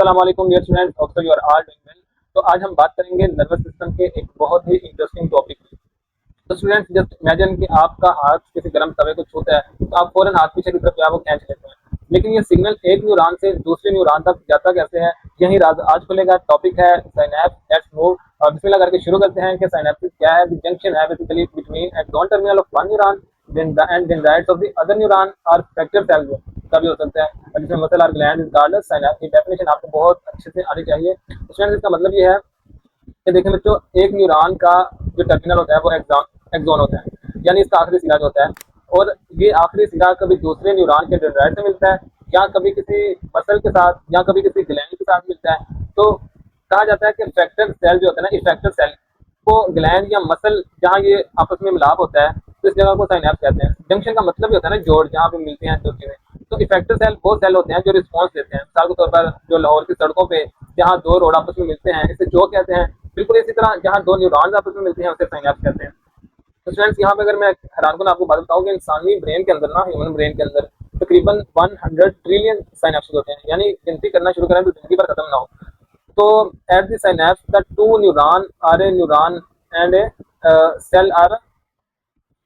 अस्सलाम वालेकुम dear students, hope so you are all doing well. तो आज हम बात करेंगे नर्वस सिस्टम के एक बहुत ही इंटरेस्टिंग टॉपिक की। तो स्टूडेंट्स जस्ट इमेजिन कि आपका हाथ किसी गर्म तवे को छूता है तो आप फौरन हाथ पीछे की तरफ जो है वो खींच लेते हैं, लेकिन ये सिग्नल एक न्यूरॉन से दूसरे न्यूरॉन तक जाता कैसे है, यही राज आज खुलेगा। टॉपिक है साइनैप्स। लेट्स मूव और बिस्मिल्लाह करके शुरू करते हैं कि साइनैप्स क्या है। द जंक्शन है basically between axon terminal of one neuron then the rights of the other neuron are fracture cells का भी हो सकता है, और जिसमें मसल और gland is called as synapse. ये डेफिनेशन आपको बहुत अच्छे से आनी चाहिए। स्टूडेंट्स इसका मतलब ये है कि देखिए बच्चों, एक न्यूरॉन का जो टर्मिनल होता है वो एक्सॉन होता है, यानी इसका आखिरी सिरा जो होता है, और ये आखिरी सिरा कभी दूसरे न्यूरॉन के डेंड्राइट से मिलता है, या कभी किसी मसल के साथ, या कभी किसी ग्लैंड के साथ मिलता है। तो कहा जाता है कि इफेक्टर सेल जो होता है ना, इफेक्टर सेल को ग्लैंड या मसल जहाँ ये आपस में मिलाप होता है तो इस जगह को साइनैप्स कहते हैं। जंक्शन का मतलब ही होता है ना जोड़, जहाँ पे मिलती हैं दो चीजें। तो इफेक्टर सेल वो सेल होते हैं जो रिस्पॉन्स देते हैं। मिसाल के तौर पर जो लाहौर की सड़कों पे जहाँ दो रोड आपस में मिलते हैं, इसे जो कहते हैं। बिल्कुल इसी तरह जहाँ दो न्यूरॉन्स आपस में मिलते हैं उसे साइनैप्स कहते हैं। तो स्टूडेंट्स यहाँ पे अगर मैं हैरानकुन आपको बात बताऊँ कि इंसानी ब्रेन के अंदर ना, ह्यूमन ब्रेन के अंदर तकरीबन 100 ट्रिलियन साइनैप्स होते हैं, यानी गिनती करना शुरू करें तो जिंदगी पर खत्म ना हो। तो at the synapse the two neuron are a neuron and a cell are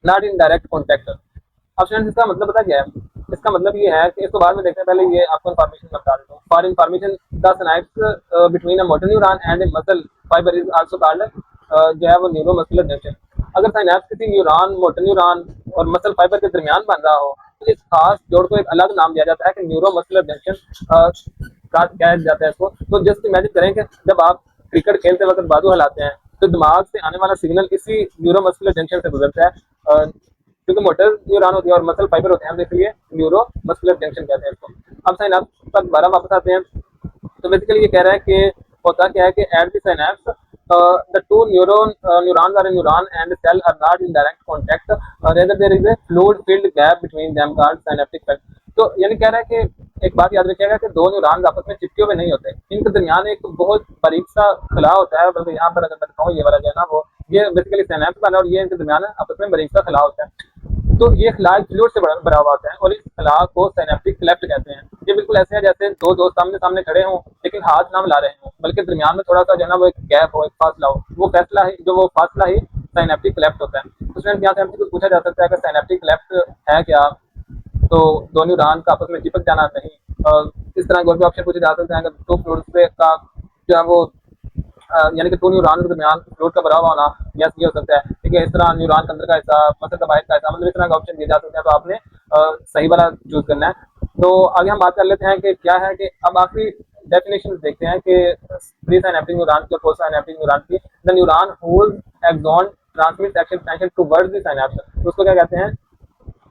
not in direct contact। अब स्टूडेंट्स इसका मतलब पता क्या है? इसका मतलब ये है कि इसको बाद में देखने से पहले ये आपको इन्फॉर्मेशन मैं बता देता हूँ। For information the synapse between a motor neuron and A muscle fibre is also called जो है वो न्यूरोमस्कुलर जंक्शन। अगर सिनैप्स किसी न्यूरॉन, मोटर न्यूरॉन और मसल फाइबर के दरमियान बन रहा हो तो इस खास जोड़ को एक अलग नाम दिया जाता है कि न्यूरोमस्कुलर जंक्शन कहा जाता है इसको। तो जस्ट इमेजिन करें कि जब आप क्रिकेट खेलते वक्त बाजू हिलाते हैं तो दिमाग से आने वाला सिग्नल इसी न्यूरोमस्कुलर जंक्शन से गुजरता है, क्योंकि मोटर न्यूरॉन होती है और मसल फाइबर होते हैं, इसलिए न्यूरो मस्कुलर जंक्शन कहते हैं इसको। अब साइनैप्स पर दोबारा वापस आते हैं। तो बेसिकली ये कह रहा है कि होता क्या है कि at the synapse the two neurons are a neuron and cell are not in direct contact, rather there is a fluid filled gap between them called synaptic felt। तो यानी कह रहा है कि एक बात याद रखिएगा कि दो न्यूरॉन्स आपस में चिपके हुए नहीं होते, इनके दरमियान एक बहुत बारीक सा खला होता है। बल्कि यहाँ पर अगर मैं दिखाऊँ, ये वाला जो है ना वो ये बेसिकली सिनैप्स वाला, और ये इनके दरमियान आपस में बारीक सा खला होता है। तो ये खला फ्लूइड से भरा हुआ होता है और इस खला को सिनैप्टिक क्लेफ्ट कहते हैं। ये बिल्कुल ऐसे है जैसे दो दोस्त सामने सामने खड़े हों लेकिन हाथ ना मिला रहे हों, बल्कि दरमियान में थोड़ा सा जो है ना वो एक गैप हो, एक फासला हो। वो फासला ही सिनैप्टिक क्लेफ्ट होता है। तो स्टूडेंट यहाँ से हमसे कुछ पूछा जा सकता है कि सिनैप्टिक क्लेफ्ट है क्या? तो दो न्यूरॉन का आपस में चिपक जाना नहीं। इस तरह कोई भी ऑप्शन पूछे जा सकते हैं कि टू फ्लूइड्स का जो है वो यानी कि टू न्यूरॉन के दरमियान फ्लूइड का भरा हुआ होना, यस ये हो सकता है। ठीक है, इस तरह न्यूरॉन के अंदर का हिस्सा, मसल का बाहर का हिस्सा, मतलब इस तरह का ऑप्शन दिए जा सकते हैं। तो आपने सही वाला चूज करना है। तो आगे हम बात कर लेते हैं कि क्या है, कि अब आखिरी डेफिनेशन देखते हैं कि प्री साइनेप्टिक न्यूरॉन की और पोस्ट साइनेप्टिक न्यूरॉन की। The neuron hold axon transmit action potential towards the synapse, तो उसको क्या कहते हैं?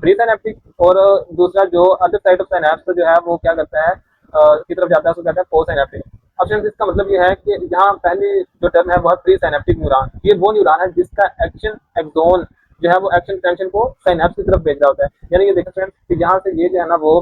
Pre synaptic. और दूसरा जो अदर साइड ऑफ साइनेप्स जो है वो क्या करता है, की तरफ जाता है, उसको कहते हैं पोस्ट साइनेप्टिक। अब फ्रेंड्स इसका मतलब ये है कि यहाँ पहली जो टर्म है वो है प्री साइनेप्टिक न्यूरॉन। ये वो न्यूरॉन है जिसका एक्शन एक्सोन जो है वो एक्शन पोटेंशियल को साइनेप्स की तरफ भेज रहा होता है। यानी ये देखो फ्रेंड्स कि यहाँ से ये जो है ना वो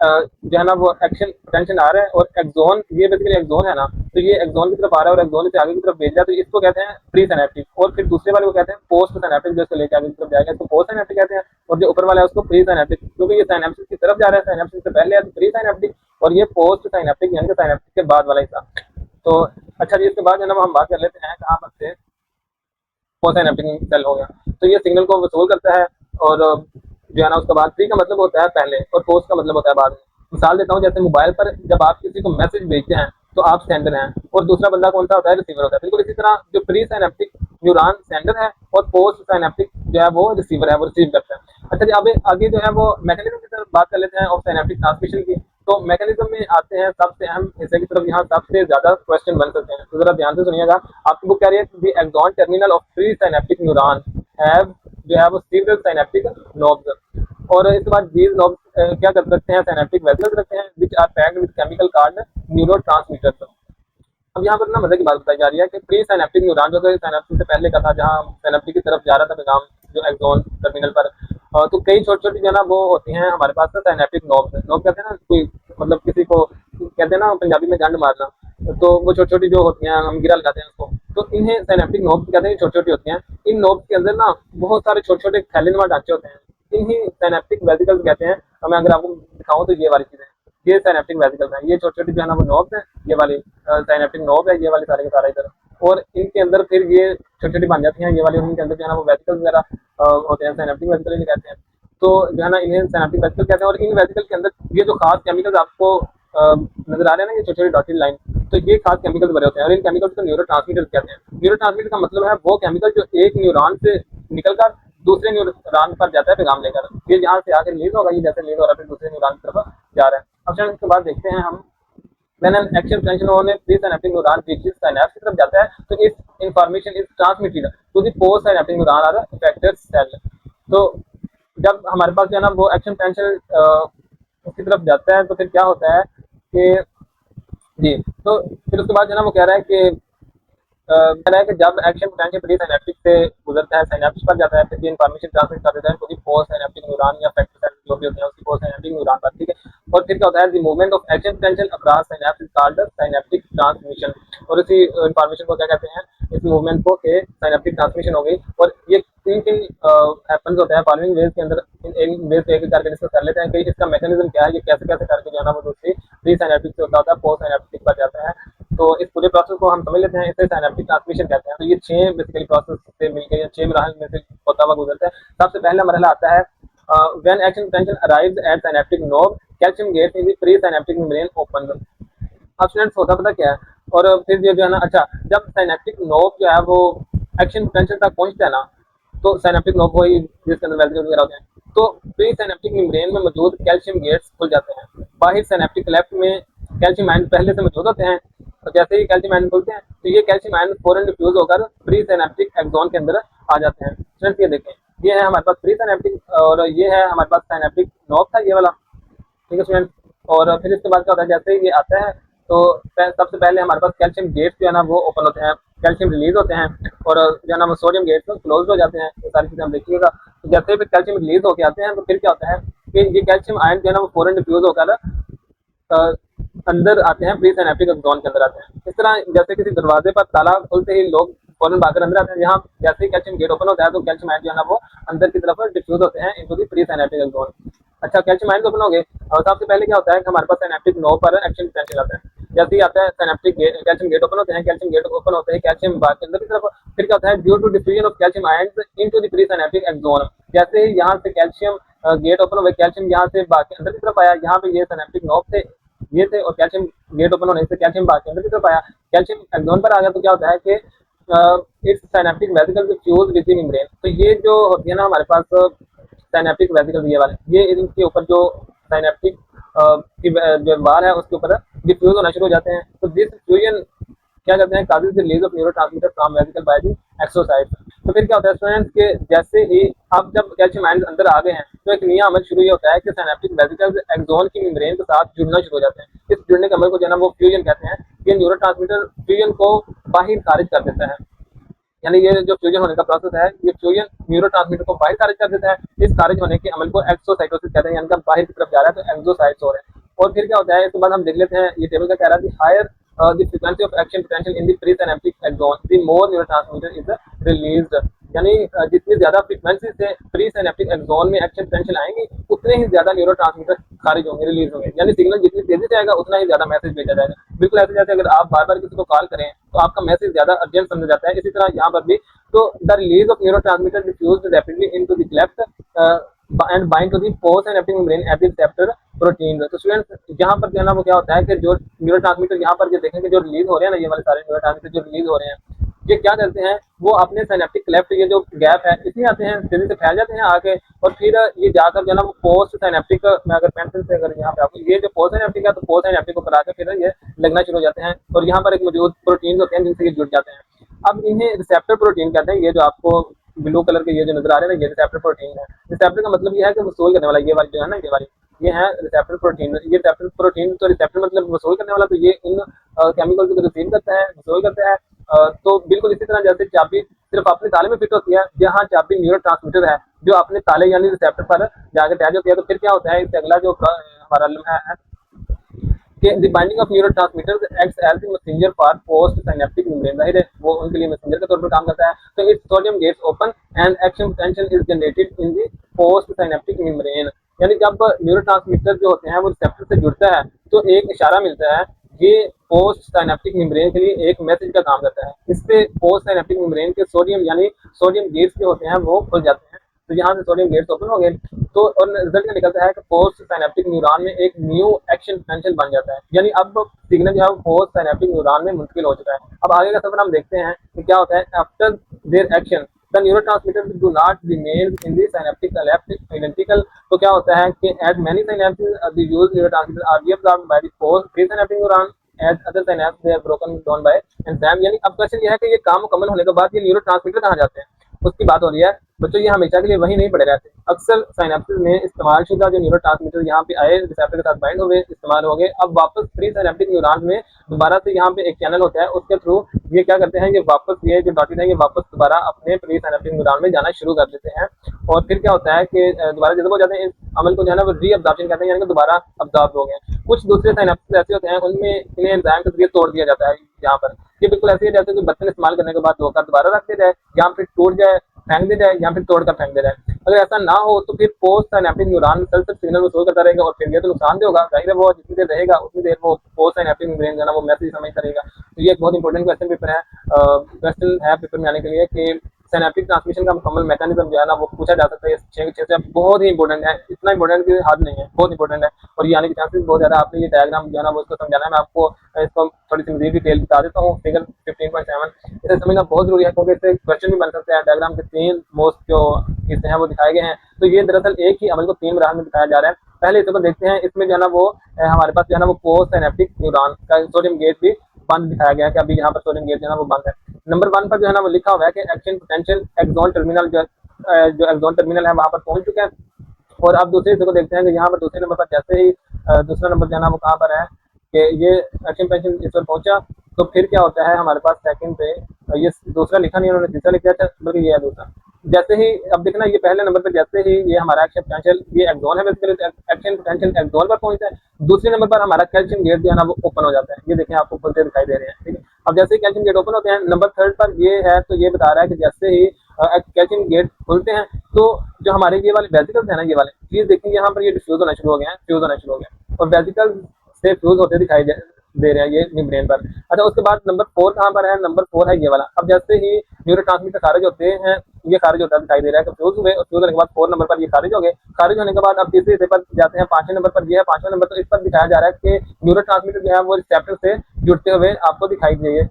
जो है ना वो एक्शन पोटेंशियल आ रहा है, और एक्सोन, ये बेसिकली एक्सोन है ना, तो ये एक्सोन की तरफ आ रहा है और एक्सोन से आगे की तरफ भेज रहा है। तो इसको कहते हैं प्री साइनेप्टिक, और फिर दूसरे वाले को कहते हैं पोस्ट साइनेप्टिक, जो इसको लेकर आगे की तरफ जाएगा इसको पोस्ट साइनेप्टिक कहते हैं, और जो ऊपर वाला है उसको प्री साइनेप्टिक, क्योंकि ये साइनेप्सिस की तरफ जा रहा है, साइनेप्सिस से पहले है तो प्री साइनेप्टिक, और ये पोस्ट साइनेप्टिक यानी कि साइनेप्टिक के बाद वाला हिस्सा। तो अच्छा जी, इसके बाद जो है ना हम बात कर लेते हैं कहाँ पर से पोस्ट साइनेप्टिक सेल हो गया। तो ये सिग्नल को वसूल करता है, और जो है ना उसके बाद प्री का मतलब होता है पहले और पोस्ट का मतलब होता है बाद में। मिसाल देता हूँ, जैसे मोबाइल पर जब आप किसी को मैसेज भेजते हैं तो आप सेंडर हैं, और दूसरा बंदा कौन सा होता है? रिसीवर होता है। बिल्कुल इसी तरह जो प्री साइनेप्टिक न्यूरॉन सेंडर है और पोस्ट साइनेप्टिक जो है वो रिसीवर है, वो रिसीव करता है। अच्छा जी, अब आगे जो है वो मैकेनिज्म की तरफ बात कर लेते हैं ऑफ साइनेप्टिक ट्रांसमिशन की। तो मैकेनिज्म में आते हैं सबसे अहम हिस्से की तरफ, यहाँ सबसे ज्यादा क्वेश्चन बन सकते हैं, तो जरा ध्यान से सुनिएगा। आपकी बुक कह रही है the axon terminal of pre synaptic neuron have जो है वो सीवरल साइनेप्टिक नोब्स, और इसके बाद दीज नोब्स क्या कर सकते हैं? साइनेप्टिक वेसल्स रखते हैं which are packed with chemical called neurotransmitters. अब यहाँ पर ना मजे की बात बताई जा रही है कि प्री साइनेप्टिक न्यूरॉन जो साइनेप्टिक से पहले का था, जहाँ साइनेप्टिक की तरफ जा रहा था पैगाम जो एक्सॉन टर्मिनल पर, तो कई छोटी छोटी जो ना वो होती हैं हमारे पास ना साइनेप्टिक नोब्स। नोब कहते हैं ना, कोई मतलब किसी को कहते हैं ना पंजाबी में गंड मारना, तो वो छोटी छोटी जो होती हैं हम गिरा लगाते हैं उसको, तो इन्हें साइनेप्टिक नोब्स कहते हैं। छोटी छोटी होती हैं, इन नोब्स के अंदर ना बहुत सारे छोटे छोटे थैलेनुमा ढांचे होते हैं, इन्हीं साइनेप्टिक वेसिकल्स कहते हैं। मैं अगर आपको दिखाऊं तो ये वाली चीजें, ये साइनेप्टिक वेसिकल्स हैं, ये छोटी छोटी जो है ना वो नोब्स हैं, ये वाली साइनेप्टिक नोब है, ये वाले सारे के सारे इधर। और इनके अंदर फिर ये छोटी छोटी बन जाती हैं ये वाली, और इनके अंदर जो है ना वो वेसिकल्स वगैरह होते हैं, साइनेप्टिक वेसिकल इन्हें कहते हैं। तो जो है ना इन्हें साइनेप्टिक वेसिकल कहते हैं। और इन वेसिकल के अंदर ये जो खास केमिकल्स आपको नजर आ रहे हैं ना, ये छोटी छोटी डॉटेड लाइन, तो ये खास केमिकल्स बने होते हैं, और इन केमिकल्स को न्यूरो कहते हैं। न्यूरो का मतलब है वो केमिकल जो एक न्यूरॉन से निकलकर दूसरे न्यूरॉन पर जाता है पैगाम लेकर, ये यहाँ से आकर रिलीज होगा, ये जैसे रिलीज हो रहा है फिर दूसरे न्यूरॉन की तरफ जा रहा है। अब चलिए इसके बाद देखते हैं हम, when an action potential on a presynaptic neuron reaches synapse की तरफ जाता है, तो इस information is transmitted to the post synaptic neuron और इफेक्टेड सेल। तो जब हमारे पास जो है ना वो एक्शन पोटेंशियल उसकी तरफ जाता है, तो फिर क्या होता है कि जी, तो फिर उसके बाद जो है ना वो कह रहा है कि कह रहा है कि जब एक्शन पोटेंशियल प्री सिनेप्टिक से गुजरता है, सिनेप्स पर जाता है, फिर ये इन्फॉर्मेशन ट्रांसमिट कर देता है to the post synaptic neuron या इफेक्टेड सेल जो भी होते हैं उसकी पोस्ट सिनेप्टिक न्यूरॉन पर, ठीक है। और फिर क्या होता है, the movement of action potential across synapse is called synaptic transmission. और इसी इन्फॉर्मेशन को क्या कहते हैं, इस मूवमेंट को के सिनेप्टिक ट्रांसमिशन हो गई। और ये तीन तीन हैपेंस होता है फॉलोइंग वेज के अंदर, इन वेज एक करके डिस्कस कर लेते हैं कि इसका मैकेनिज्म क्या है, ये कैसे कैसे करके जो है ना वो दूसरी प्री सिनेप्टिक से होता है पोस्ट सिनेप्टिक पर जाता है। तो इस पूरे प्रोसेस को हम समझ लेते हैं, इसे सिनेप्टिक ट्रांसमिशन कहते हैं। तो ये 6 बेसिकली प्रोसेस से मिलकर या 6 मराहल में से होता हुआ गुजरता है। सबसे पहला मरहला आता है when action potential arrives at synaptic node, calcium gates in the pre synaptic membrane open. अब स्टूडेंट्स होता पता क्या है, और फिर ये जो है ना, अच्छा जब सिनेप्टिक नोब जो है वो एक्शन पोटेंशियल तक पहुंचता है ना, तो सिनेप्टिक नोब वही जिसके अंदर वेसिकल्स वगैरह होते हैं, तो प्री सिनेप्टिक मेम्ब्रेन में मौजूद कैल्शियम गेट्स खुल जाते हैं। बाहर सिनेप्टिक क्लेफ्ट में कैल्शियम आयन पहले से मौजूद होते हैं, तो जैसे ही कैल्शियम आयन खुलते हैं तो ये कैल्शियम आयन फौरन डिफ्यूज होकर प्री सिनेप्टिक एक्सोन के अंदर आ जाते हैं। स्टूडेंट्स ये देखें, ये है हमारे पास प्री सिनेप्टिक और ये है हमारे पास सिनेप्टिक नोब था ये वाला, ठीक है स्टूडेंट। और फिर इसके बाद क्या होता है, जैसे ही ये आता है तो सबसे पहले हमारे पास कैल्शियम गेट्स जो है ना वो ओपन होते हैं, कैल्शियम रिलीज होते हैं, और जो है ना वो सोडियम गेट्स क्लोज हो जाते हैं। ये सारी चीज़ें हम देखिएगा। तो जैसे ही फिर कैल्शियम रिलीज होकर आते हैं, तो फिर क्या होता है कि ये कैल्शियम आयन जो है ना वो फौरन डिफ्यूज होकर अंदर आते हैं, प्री सिनेप्टिक जोन के अंदर आते हैं। इस तरह जैसे किसी दरवाजे पर ताला खुलते ही लोग फौरन भागकर अंदर आते हैं, यहाँ जैसे ही कैल्शियम गेट ओपन होता है तो कैल्शियम आयन जो है ना वो अंदर की तरफ डिफ्यूज होते हैं into the pre synaptic zone. अच्छा, कैल्शियम आयन ओपन हो गए, और सबसे पहले क्या होता है कि हमारे पास सिनेप्टिक नोड पर एक्शन पोटेंशियल आता है। जैसे ही आता है सिनेप्टिक कैल्शियम गेट ओपन होते हैं, कैल्शियम गेट ओपन होते हैं, कैल्शियम बाग के अंदर की तरफ, फिर क्या होता है due to diffusion of calcium ions into the pre synaptic axon. जैसे ही यहाँ से कैल्शियम गेट ओपन हुए, कैल्शियम यहाँ से बाग के अंदर की तरफ आया, यहाँ पे ये सिनेप्टिक नोड थे ये थे, और कैल्शियम गेट ओपन होने से कैल्शियम बाग के अंदर की तरफ आया, कैल्शियम एक्सोन पर आ गया, तो क्या होता है कि it's synaptic vesicle fuse with the membrane. तो ये जो होती है ना हमारे पास सिनेप्टिक वेसिकल ये वाले, ये इनके ऊपर जो सिनेप्टिक की जो बार है उसके ऊपर डिफ्यूज होना शुरू हो जाते हैं। तो दिस फ्यूजन क्या करते हैं, causes the release of neurotransmitter from vesicle by the exocytosis. तो फिर क्या होता है स्टूडेंट्स के, जैसे ही अब जब कैल्शियम आयन अंदर आ गए हैं तो एक नया अमल शुरू ये होता है कि सिनेप्टिक वेसिकल्स एक्सोन की मेम्ब्रेन के साथ जुड़ना शुरू हो जाते हैं। इस जुड़ने के अमल को जो है ना वो फ्यूजन कहते हैं। ये न्यूरोट्रांसमीटर फ्यूजन को बाहर खारिज कर देता है, यानी ये जो फ्यूजन होने का प्रोसेस है, ये फ्यूजन न्यूरोट्रांसमीटर को बाहर खारिज कर देता है। इस खारिज होने के अमल को एक्सोसाइटोसिस कहते हैं, यानी कि बाहर की तरफ जा रहा है तो एक्सोसाइट्स हो रहे हैं। और फिर क्या होता है, इसके बाद हम देख लेते हैं, ये टेबल का कह रहा है higher the frequency of action potential in the pre synaptic axon the more neurotransmitter is released. यानी जितनी ज्यादा फ्रीक्वेंसी से प्री सिनेप्टिक एक्सोन में एक्शन पोटेंशियल आएंगी, उतने ही ज्यादा न्यूरोट्रांसमीटर खारिज होंगे, रिलीज होंगे, यानी सिग्नल जितनी तेजी से आएगा उतना ही ज्यादा मैसेज भेजा जाएगा। बिल्कुल ऐसे जैसे अगर आप बार बार किसी को कॉल करें तो आपका मैसेज ज्यादा अर्जेंट समझा जाता है, इसी तरह यहाँ पर भी। तो the release of neurotransmitter diffused rapidly into the cleft and bind to the post synaptic membrane at the receptor protein. तो स्टूडेंट्स यहाँ पर जो है ना वो क्या होता है कि जो न्यूरोट्रांसमीटर यहाँ पर जो देखेंगे जो रिलीज हो रहे हैं ना, ये वाले सारे न्यूरोट्रांसमीटर जो रिलीज हो रहे हैं, ये क्या करते हैं, वो अपने सिनेप्टिक क्लेफ्ट ये जो गैप है इसमें आते हैं, तेजी से फैल जाते हैं आके, और फिर ये जाकर जो है ना वो पोस्ट सिनेप्टिक में, अगर पेंसिल से अगर यहाँ पे आपको ये जो पोस्ट सिनेप्टिक है तो पोस्ट सिनेप्टिक को करा के फिर ये लगना शुरू हो जाते हैं, और यहाँ पर एक मौजूद प्रोटीन होते हैं जिनसे ये जुड़ जाते हैं। अब इन्हें रिसेप्टर प्रोटीन कहते हैं। ये जो आपको ब्लू कलर के ये जो नजर आ रहे हैं ना, ये रिसेप्टर प्रोटीन है। रिसेप्टर का मतलब ये है कि वसूल करने वाला, ये वाली जो है ना, ये वाली ये है रिसेप्टर प्रोटीन। ये रिसेप्टर प्रोटीन, तो रिसेप्टर मतलब वसूल करने वाला, तो ये इन केमिकल को रिसीव करता है, वसूल करता है। तो बिल्कुल इसी तरह जैसे चाबी सिर्फ अपने ताले में फिट होती है, जहाँ चाबी न्यूरोट्रांसमीटर है जो अपने ताले यानी रिसेप्टर पर जाकर अटैच होती है, तो फिर क्या होता है, इससे अगला जो हमारा लम्हा है कि the binding of neurotransmitters acts as the messenger for post synaptic membrane. जाहिर है वो उनके लिए मैसेंजर के तौर पर काम करता है। तो it's sodium gates open and action potential is generated in the post synaptic membrane. यानी जब न्यूरोट्रांसमीटर जो होते हैं वो रिसेप्टर से जुड़ता है तो एक इशारा मिलता है, ये पोस्ट साइनेप्टिक मेम्ब्रेन के लिए एक मैसेज का काम करता है। इससे पोस्ट साइनेप्टिक मेम्ब्रेन के सोडियम यानी सोडियम गेट्स जो होते हैं वो खुल जाते हैं, तो यहाँ से सोडियम गेट्स ओपन हो गए, तो और रिजल्ट क्या निकलता है कि पोस्ट साइनेप्टिक न्यूरॉन में एक न्यू एक्शन पोटेंशियल बन जाता है, यानी अब सिग्नल जो है पोस्ट साइनेप्टिक न्यूरॉन में मुंतकिल हो चुका है। अब आगे का सफर हम देखते हैं कि क्या होता है after their action the neurotransmitter do not remain in the synaptic left identical. तो क्या होता है कि as many synapses the used neurotransmitter are reabsorbed by the post pre synaptic neuron as other synapse they are broken down by enzyme. यानी अब question ये है कि ये काम मुकम्मल होने के बाद ये न्यूरोट्रांसमीटर कहाँ जाते हैं, उसकी बात हो रही है। बच्चों ये हमेशा के लिए वही नहीं पड़े रहते, अक्सर साइनेप्सिस में इस्तेमाल शुदा जो न्यूरोट्रांसमीटर यहाँ पे आए रिसेप्टर के साथ बाइंड हो गए, इस्तेमाल हो गए, अब वापस प्री सिनेप्टिक न्यूरॉन में दोबारा से यहाँ पे एक चैनल होता है, उसके थ्रू ये क्या करते हैं, ये वापस ये जो डॉटेड है ये वापस दोबारा अपने प्री सिनेप्टिक न्यूरॉन में जाना शुरू कर देते हैं। और फिर क्या होता है कि दोबारा जब हो जाते हैं, इस अमल को जो है ना वो रीअब्जॉर्प्शन कहते हैं, यानी कि दोबारा अब्जॉर्ब हो गए। कुछ दूसरे साइनेप्सिस ऐसे होते हैं उनमें इन्हें एंजाइम के जरिए तोड़ दिया जाता है यहाँ पर, ये बिल्कुल ऐसे ही जैसे कि बर्तन इस्तेमाल करने के बाद धोकर दोबारा रख दिया जाए, या फिर टूट जाए फेंक दे जाए, या फिर तोड़कर फेंक दे जाए। अगर ऐसा ना हो तो फिर पोस्ट साइनेप्टिक न्यूरॉन सेल से सिग्नल वसूल करता रहेगा, और फिर ये तो नुकसान भी होगा, जाहिर है वो जितनी देर रहेगा उतनी देर वो पोस्ट साइनेप्टिक मेम्ब्रेन जो है ना वो मैसेज समझ करेगा। तो ये एक बहुत इंपॉर्टेंट क्वेश्चन पेपर है, क्वेश्चन है पेपर में आने के लिए कि सिनेप्टिक ट्रांसमिशन का मुकम्मल मैकेनिज्म जो है ना वो पूछा जा सकता है। छः से बहुत ही इंपॉर्टेंट है, इतना इंपॉर्टेंट कि हद नहीं है, बहुत इंपॉर्टेंट है, और ये आने के चांसेस बहुत ज़्यादा। आपने ये डायग्राम जो है ना वो उसको समझाना है, मैं आपको इसको थोड़ी सी मजीद डिटेल बता देता हूँ। फिगर 15.7 इसे समझना बहुत जरूरी है, क्योंकि इससे क्वेश्चन भी बन सकते हैं। डायग्राम के 3 मोस्ट जो हिस्से हैं वो दिखाए गए हैं, तो ये दरअसल एक ही अमल को 3 मराहल में दिखाया जा रहा है। पहले हिस्से को देखते हैं, इसमें जो है ना वो हमारे पास जो है ना वो पोस्ट साइनेप्टिक न्यूरॉन का सोडियम गेट भी बंद दिखाया गया है कि अभी यहाँ पर सोडियम गेट जो है ना वो बंद है। नंबर 1 पर जो है ना वो लिखा हुआ है कि एक्शन पोटेंशियल एक्सॉन टर्मिनल जो एक्सॉन टर्मिनल है वहाँ पर पहुंच चुके हैं। और अब दूसरे हिस्से को देखते हैं कि यहाँ पर दूसरे नंबर पर जैसे ही दूसरा नंबर जो है ना वो कहाँ पर है कि ये एक्शन पोटेंशियल इस पर पहुंचा, तो फिर क्या होता है हमारे पास सेकंड पे ये दूसरा लिखा नहीं, उन्होंने तीसरा लिख दिया था, बल्कि ये है दूसरा। जैसे ही अब देखना ये पहले नंबर पर जैसे ही ये हमारा एक्शन पोटेंशियल ये एक्सॉन है, बेसिकली एक्शन पोटेंशियल एक्सॉन पर पहुंचता है, दूसरे नंबर पर हमारा कैल्शियम गेट जो है ना वो ओपन हो जाता है। ये देखें आपको खुलते दिखाई दे रहे हैं, ठीक है। अब जैसे ही कैल्शियम गेट ओपन होते हैं, नंबर 3 पर ये है, तो ये बता रहा है कि जैसे ही कैल्शियम गेट खुलते हैं तो जो हमारे ये वाले वेसिकल्स हैं ना, ये वाले ये देखिए यहाँ पर ये डिफ्यूज होना शुरू हो गए हैं, फ्यूज होना शुरू हो गया, और वेसिकल्स से फ्यूज होते दिखाई दे रहे हैं ये मेम्ब्रेन पर। अच्छा, उसके बाद नंबर 4 कहाँ पर है, नंबर 4 है ये वाला। अब जैसे ही न्यूरोट्रांसमीटर खारिज होते हैं, ये खारिज होता दिखाई दे रहा है कि फ्यूज हुए, और फ्यूज होने के बाद 4 नंबर पर ये खारिज हो गए। खारिज होने के बाद अब तीसरे हिस्से पर जाते हैं, 5वें नंबर पर ये है 5वां नंबर, तो इस पर दिखाया जा रहा है कि न्यूरोट्रांसमीटर जो है वो रिसेप्टर से जुड़ते हुए आपको दिखाई दे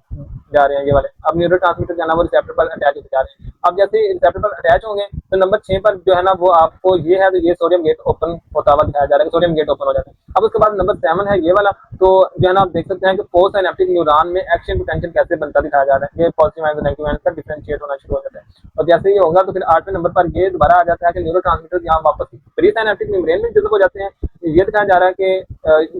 जा रहे हैं ये वाले। अब न्यूरोट्रांसमीटर जो है ना वो रिसेप्टर पर अटैच होते जा रहे हैं। अब जैसे ही रिसेप्टर पर अटैच होंगे तो नंबर 6 पर जो है ना वो आपको ये है, तो ये सोडियम गेट ओपन होता हुआ दिखाया जा रहा है, सोडियम गेट ओपन हो जाता है। अब उसके बाद नंबर 7 है ये वाला, तो जो है ना आप देख सकते हैं कि पोस्ट साइनेप्टिक न्यूरॉन में एक्शन पोटेंशियल कैसे बनता दिखाया जा रहा है, ये पॉजिटिव आयन नेगेटिव आयन का डिफरेंशिएट होना शुरू हो जाता है। और जैसे ये होगा तो फिर 8वें नंबर पर ये दोबारा आ जाता है कि न्यूरोट्रांसमीटर यहाँ वापस प्री साइनेप्टिक मेम्ब्रेन में जज़ब हो जाते हैं। ये दिखाया जा रहा है कि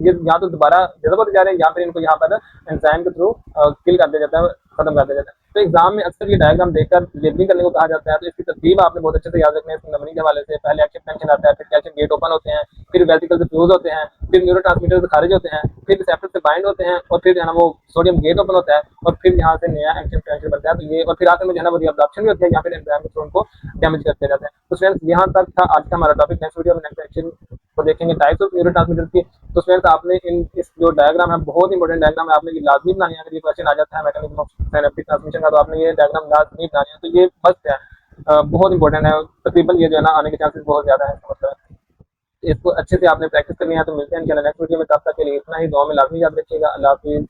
ये यहाँ तो दोबारा जज़ब होते जा रहे हैं, यहाँ पर इनको यहाँ पर एंजाइम के थ्रू किल कर दिया जाता है, खत्म कर दिया जाता है। तो एग्जाम में अक्सर ये डायग्राम देखकर लेबलिंग करने को कहा जाता है, तो इसकी तरतीब आपने बहुत अच्छे से याद रखना है। इसकी नंबरिंग के हवाले से पहले एक्शन पोटेंशियल आता है, फिर कैल्शियम गेट ओपन होते हैं, फिर वेसिकल से फ्यूज होते हैं, फिर न्यूरोट्रांसमीटर से खारिज होते हैं, फिर रिसेप्टर से बाइंड होते हैं, और फिर जो है ना वो सोडियम गेट ओपन होता है, और फिर यहाँ से नया एक्शन पोटेंशियल बनता है। तो ये और फिर आखिर में जो है ना वो रीअब्जॉर्प्शन भी होती है, यहाँ फिर एंजाइम के थ्रू उनको डैमेज कर दिया जाता है। तो फ्रेंड्स यहाँ तक था आज का हमारा टॉपिक। नेक्स्ट वीडियो में नेक्स्ट सेक्शन को देखेंगे टाइप्स ऑफ न्यूरोट्रांसमीटर की। तो फ्रेंड्स आपने इस जो डायग्राम है बहुत इंपॉर्टेंट डायग्राम है, आपने ये लाजमी बनानी है। अगर ये क्वेश्चन आ जाता है मैकेनिज्म ऑफ सिनेप्टिक ट्रांसमिशन का, तो आपने ये डायग्राम लाजमी बनानी है। तो ये फर्स्ट है, बहुत इंपॉर्टेंट है, तकरीबन ये जो है ना आने के चांसेस बहुत ज्यादा है, मतलब इसको अच्छे से आपने प्रैक्टिस करनी है। तो मिलते हैं इंशाल्लाह नेक्स्ट वीडियो में, तब तक के लिए इतना ही। दुआ में लाजमी याद रखिएगा। अल्लाह हाफिज़।